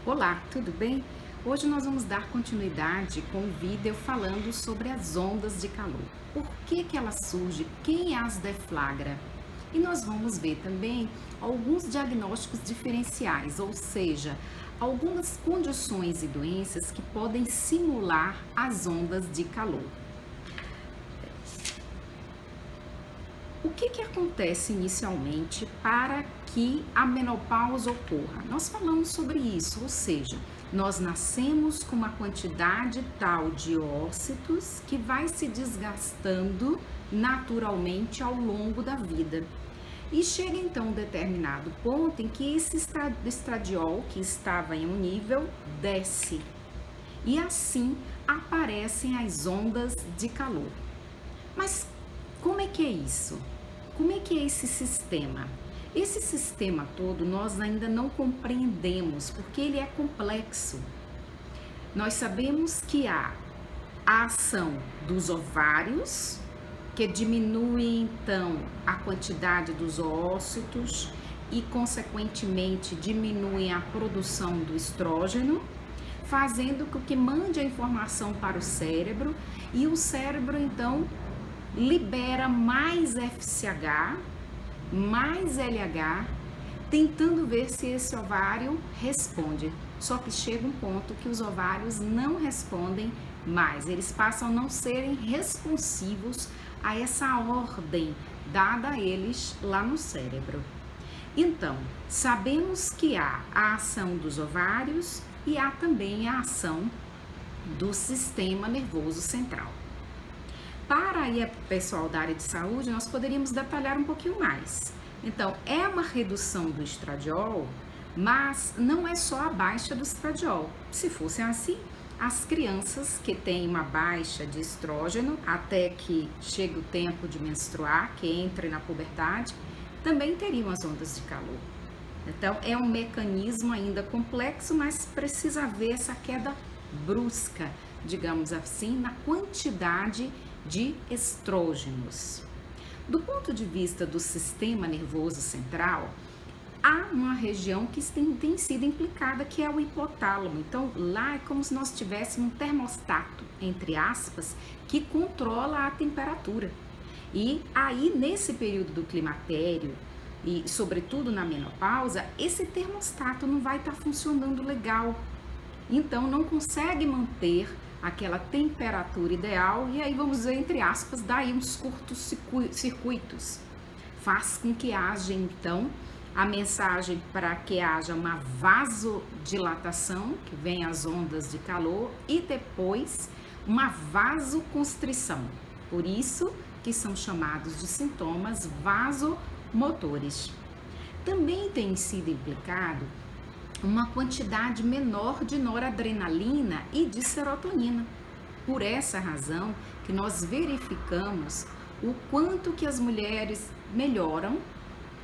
Olá, tudo bem? Hoje nós vamos dar continuidade com o vídeo falando sobre as ondas de calor. Por que elas surgem? Quem as deflagra? E nós vamos ver também alguns diagnósticos diferenciais, ou seja, algumas condições e doenças que podem simular as ondas de calor. O que acontece inicialmente para que a menopausa ocorra? Nós falamos sobre isso, ou seja, nós nascemos com uma quantidade tal de ócitos que vai se desgastando naturalmente ao longo da vida. E chega então um determinado ponto em que esse estradiol, que estava em um nível, desce. E assim aparecem as ondas de calor. Mas como é que é isso? Como é que é esse sistema? Esse sistema todo nós ainda não compreendemos, porque ele é complexo. Nós sabemos que há a ação dos ovários, que diminui então a quantidade dos oócitos e, consequentemente, diminui a produção do estrógeno, fazendo com que mande a informação para o cérebro e o cérebro então libera mais FSH, mais LH, tentando ver se esse ovário responde. Só que chega um ponto que os ovários não respondem mais, eles passam a não serem responsivos a essa ordem dada a eles lá no cérebro. Então, sabemos que há a ação dos ovários e há também a ação do sistema nervoso central. Para aí a pessoal da área de saúde, nós poderíamos detalhar um pouquinho mais. Então, é uma redução do estradiol, mas não é só a baixa do estradiol. Se fosse assim, as crianças que têm uma baixa de estrógeno até que chegue o tempo de menstruar, que entre na puberdade, também teriam as ondas de calor. Então, é um mecanismo ainda complexo, mas precisa ver essa queda brusca, digamos assim, na quantidade de estrógenos. Do ponto de vista do sistema nervoso central, há uma região que tem sido implicada, que é o hipotálamo. Então, lá é como se nós tivéssemos um termostato, entre aspas, que controla a temperatura. E aí, nesse período do climatério, e sobretudo na menopausa, esse termostato não vai estar funcionando legal. Então, não consegue manter aquela temperatura ideal, e aí vamos dizer, entre aspas, daí uns curtos circuitos. Faz com que haja, então, a mensagem para que haja uma vasodilatação, que vem as ondas de calor, e depois uma vasoconstrição. Por isso que são chamados de sintomas vasomotores. Também tem sido implicado uma quantidade menor de noradrenalina e de serotonina. Por essa razão que nós verificamos o quanto que as mulheres melhoram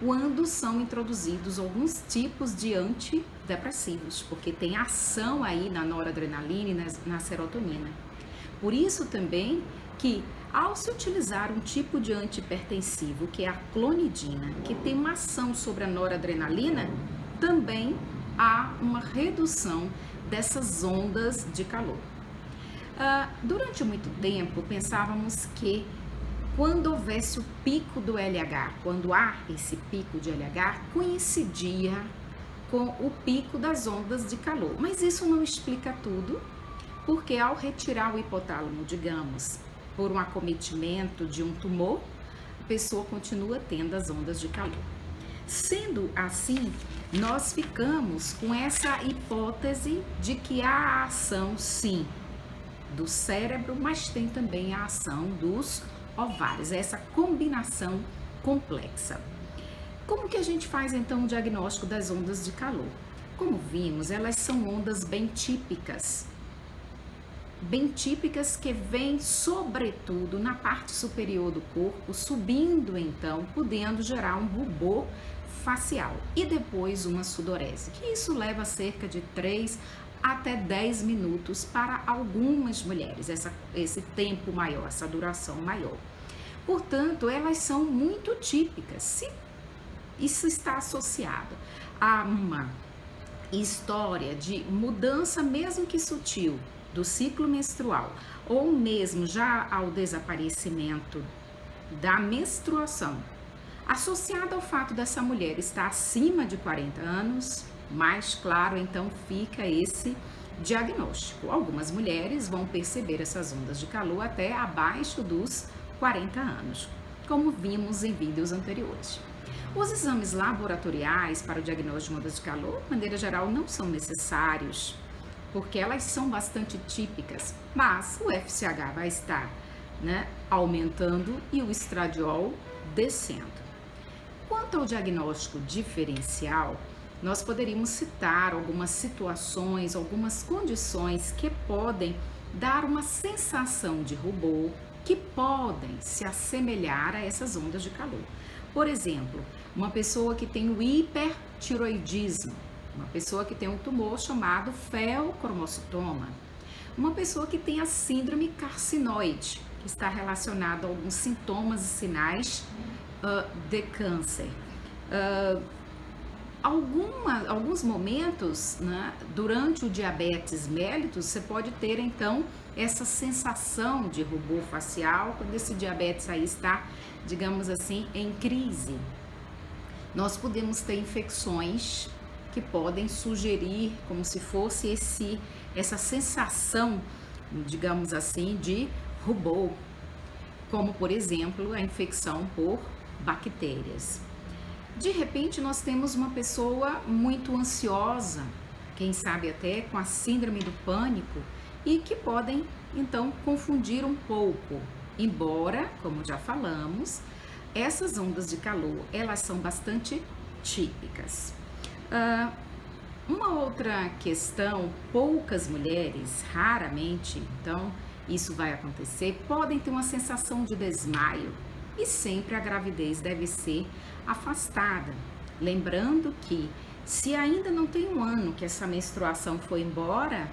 quando são introduzidos alguns tipos de antidepressivos, porque tem ação aí na noradrenalina e na serotonina. Por isso também que ao se utilizar um tipo de antihipertensivo, que é a clonidina, que tem uma ação sobre a noradrenalina, também há uma redução dessas ondas de calor. Durante muito tempo, pensávamos que quando houvesse o pico do LH, quando há esse pico de LH, coincidia com o pico das ondas de calor. Mas isso não explica tudo, porque ao retirar o hipotálamo, digamos, por um acometimento de um tumor, a pessoa continua tendo as ondas de calor. Sendo assim, nós ficamos com essa hipótese de que há a ação, sim, do cérebro, mas tem também a ação dos ovários, essa combinação complexa. Como que a gente faz então o diagnóstico das ondas de calor? Como vimos, elas são ondas bem típicas que vêm sobretudo na parte superior do corpo, subindo então, podendo gerar um rubor facial e depois uma sudorese, que isso leva cerca de 3 até 10 minutos para algumas mulheres, esse tempo maior, essa duração maior. Portanto, elas são muito típicas. Se isso está associado a uma história de mudança, mesmo que sutil, do ciclo menstrual, ou mesmo já ao desaparecimento da menstruação, associada ao fato dessa mulher estar acima de 40 anos, mais claro então fica esse diagnóstico. Algumas mulheres vão perceber essas ondas de calor até abaixo dos 40 anos, como vimos em vídeos anteriores. Os exames laboratoriais para o diagnóstico de ondas de calor, de maneira geral, não são necessários, porque elas são bastante típicas, mas o FSH vai estar, aumentando e o estradiol descendo. Quanto ao diagnóstico diferencial, nós poderíamos citar algumas situações, algumas condições que podem dar uma sensação de rubor, que podem se assemelhar a essas ondas de calor. Por exemplo, uma pessoa que tem o hipertiroidismo, uma pessoa que tem um tumor chamado feocromocitoma, uma pessoa que tem a síndrome carcinoide, que está relacionado a alguns sintomas e sinais de câncer. Alguns momentos, durante o diabetes mellitus, você pode ter então essa sensação de rubor facial quando esse diabetes aí está, digamos assim, em crise. Nós podemos ter infecções que podem sugerir como se fosse essa sensação, digamos assim, de rubor, como por exemplo a infecção por bactérias. De repente nós temos uma pessoa muito ansiosa, quem sabe até com a síndrome do pânico, e que podem então confundir um pouco, embora, como já falamos, essas ondas de calor, elas são bastante típicas. Uma outra questão, poucas mulheres, raramente, então isso vai acontecer, podem ter uma sensação de desmaio, e sempre a gravidez deve ser afastada. Lembrando que se ainda não tem um ano que essa menstruação foi embora,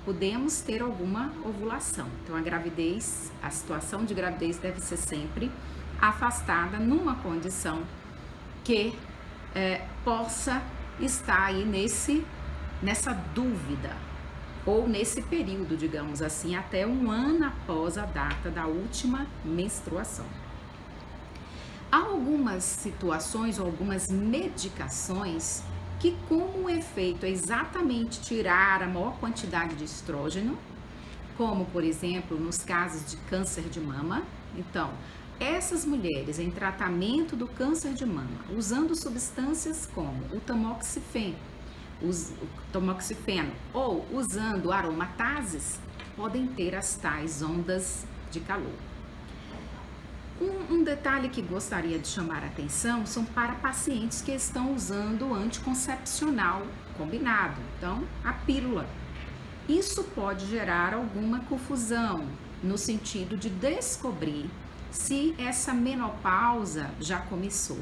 podemos ter alguma ovulação. Então a situação de gravidez deve ser sempre afastada numa condição que possa estar aí nessa dúvida, ou nesse período, digamos assim, até um ano após a data da última menstruação. Há algumas situações ou algumas medicações que, como o efeito é exatamente tirar a maior quantidade de estrógeno, como por exemplo nos casos de câncer de mama, então essas mulheres em tratamento do câncer de mama, usando substâncias como o tamoxifeno ou usando aromatases, podem ter as tais ondas de calor. Um detalhe que gostaria de chamar a atenção são para pacientes que estão usando o anticoncepcional combinado, então a pílula. Isso pode gerar alguma confusão no sentido de descobrir se essa menopausa já começou.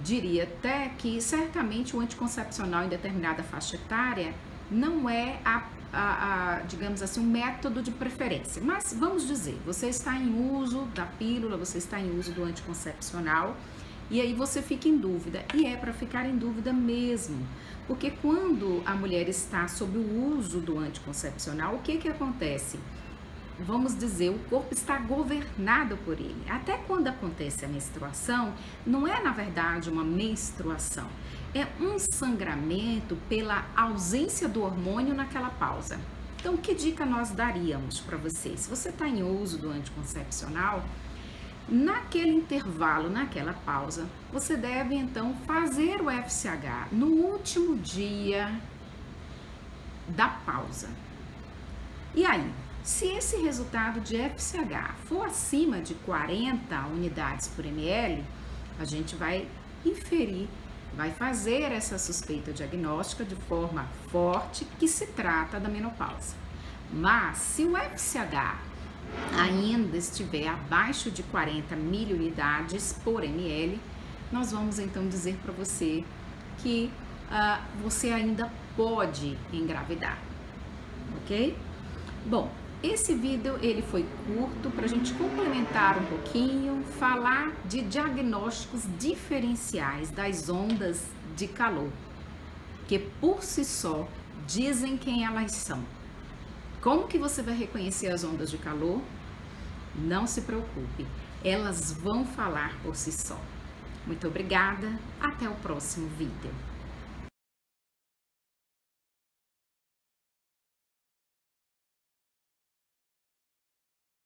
Diria até que certamente o anticoncepcional em determinada faixa etária não é digamos assim, um método de preferência. Mas vamos dizer, você está em uso da pílula, você está em uso do anticoncepcional e aí você fica em dúvida. E é para ficar em dúvida mesmo, porque quando a mulher está sob o uso do anticoncepcional, o que acontece? Vamos dizer, o corpo está governado por ele. Até quando acontece a menstruação, não é na verdade uma menstruação, é um sangramento pela ausência do hormônio naquela pausa. Então, que dica nós daríamos para você? Se você está em uso do anticoncepcional, naquele intervalo, naquela pausa, você deve então fazer o FSH no último dia da pausa. E aí? Se esse resultado de FSH for acima de 40 unidades por ml, a gente vai inferir, vai fazer essa suspeita diagnóstica de forma forte que se trata da menopausa. Mas se o FSH ainda estiver abaixo de 40 miliunidades por ml, nós vamos então dizer para você que você ainda pode engravidar, ok? Bom, esse vídeo ele foi curto para a gente complementar um pouquinho, falar de diagnósticos diferenciais das ondas de calor. que por si só dizem quem elas são. Como que você vai reconhecer as ondas de calor? Não se preocupe, elas vão falar por si só. Muito obrigada, até o próximo vídeo.